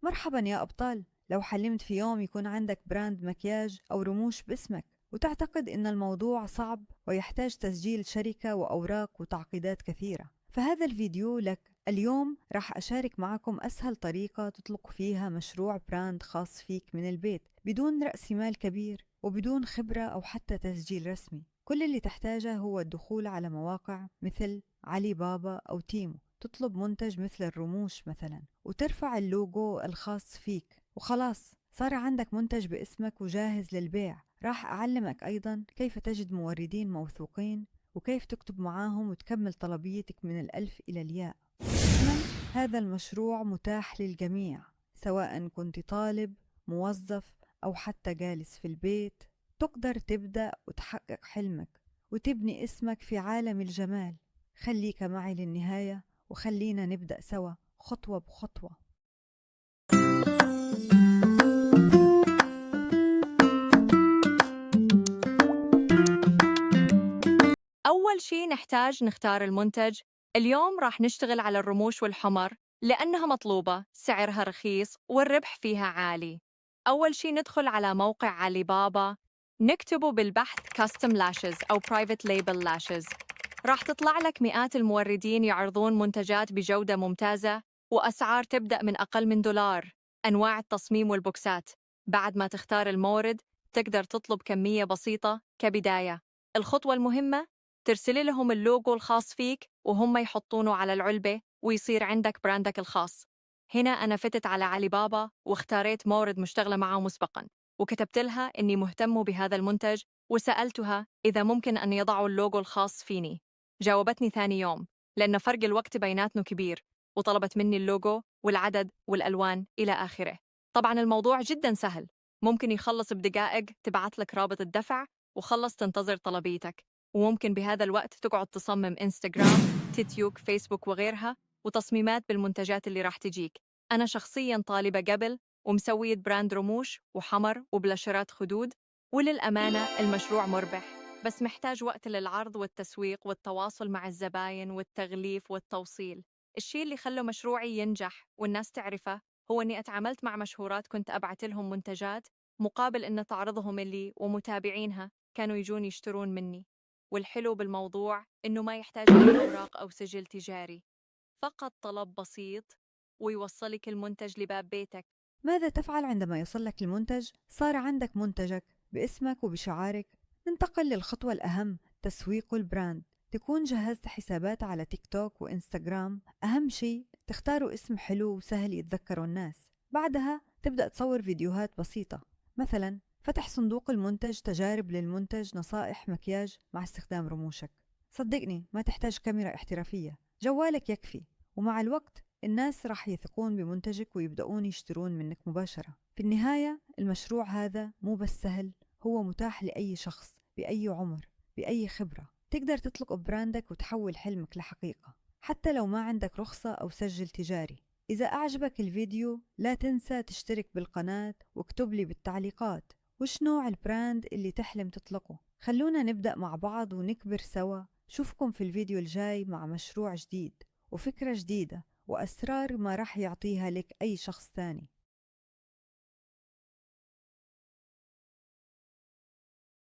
مرحبا يا أبطال. لو حلمت في يوم يكون عندك براند مكياج أو رموش باسمك وتعتقد إن الموضوع صعب ويحتاج تسجيل شركة وأوراق وتعقيدات كثيرة، فهذا الفيديو لك. اليوم راح أشارك معكم أسهل طريقة تطلق فيها مشروع براند خاص فيك من البيت بدون رأس مال كبير وبدون خبرة أو حتى تسجيل رسمي. كل اللي تحتاجه هو الدخول على مواقع مثل علي بابا أو تيمو، تطلب منتج مثل الرموش مثلا وترفع اللوجو الخاص فيك، وخلاص صار عندك منتج باسمك وجاهز للبيع. راح أعلمك أيضا كيف تجد موردين موثوقين وكيف تكتب معاهم وتكمل طلبيتك من الألف إلى الياء. كمان هذا المشروع متاح للجميع، سواء كنت طالب، موظف، أو حتى جالس في البيت. تقدر تبدأ وتحقق حلمك وتبني اسمك في عالم الجمال. خليك معي للنهاية وخلينا نبدأ سوا خطوة بخطوة. أول شي نحتاج نختار المنتج. اليوم راح نشتغل على الرموش والحمر لأنها مطلوبة، سعرها رخيص والربح فيها عالي. أول شي ندخل على موقع علي بابا، نكتبه بالبحث Custom Lashes أو Private Label Lashes. راح تطلع لك مئات الموردين يعرضون منتجات بجودة ممتازة وأسعار تبدأ من أقل من $. أنواع التصميم والبوكسات. بعد ما تختار المورد تقدر تطلب كمية بسيطة كبداية. الخطوة المهمة، ترسلي لهم اللوجو الخاص فيك وهم يحطونه على العلبة ويصير عندك براندك الخاص. هنا أنا فتت على علي بابا واختاريت مورد مشتغلة معه مسبقاً، وكتبت لها إني مهتم بهذا المنتج وسألتها إذا ممكن أن يضعوا اللوجو الخاص فيني. جاوبتني ثاني يوم لأن فرق الوقت بيناتنا كبير، وطلبت مني اللوجو والعدد والألوان إلى آخره. طبعاً الموضوع جداً سهل، ممكن يخلص بدقائق، تبعت لك رابط الدفع وخلص تنتظر طلبيتك. وممكن بهذا الوقت تقعد تصمم إنستغرام، تيتيوك، فيسبوك وغيرها، وتصميمات بالمنتجات اللي راح تجيك. أنا شخصياً طالبة قبل ومسوية براند رموش وحمر وبلاشرات خدود، وللأمانة المشروع مربح، بس محتاج وقت للعرض والتسويق والتواصل مع الزباين والتغليف والتوصيل. الشيء اللي خلى مشروعي ينجح والناس تعرفه هو إني أتعاملت مع مشهورات كنت أبعت لهم منتجات مقابل إن تعرضهم اللي ومتابعينها كانوا يجون يشترون مني. والحلو بالموضوع إنه ما يحتاج أي أوراق أو سجل تجاري، فقط طلب بسيط ويوصلك المنتج لباب بيتك. ماذا تفعل عندما يصلك المنتج؟ صار عندك منتجك باسمك وبشعارك. ننتقل للخطوة الأهم، تسويق البراند. تكون جهزت حسابات على تيك توك وإنستغرام. أهم شيء تختاروا اسم حلو وسهل يتذكره الناس. بعدها تبدأ تصور فيديوهات بسيطة، مثلا فتح صندوق المنتج، تجارب للمنتج، نصائح مكياج مع استخدام رموشك. صدقني ما تحتاج كاميرا احترافية، جوالك يكفي. ومع الوقت الناس راح يثقون بمنتجك ويبدأون يشترون منك مباشرة. في النهاية المشروع هذا مو بس سهل، هو متاح لأي شخص بأي عمر بأي خبرة. تقدر تطلق براندك وتحول حلمك لحقيقة حتى لو ما عندك رخصة أو سجل تجاري. إذا أعجبك الفيديو لا تنسى تشترك بالقناة واكتب لي بالتعليقات وش نوع البراند اللي تحلم تطلقه. خلونا نبدأ مع بعض ونكبر سوا. شوفكم في الفيديو الجاي مع مشروع جديد وفكرة جديدة وأسرار ما راح يعطيها لك أي شخص ثاني.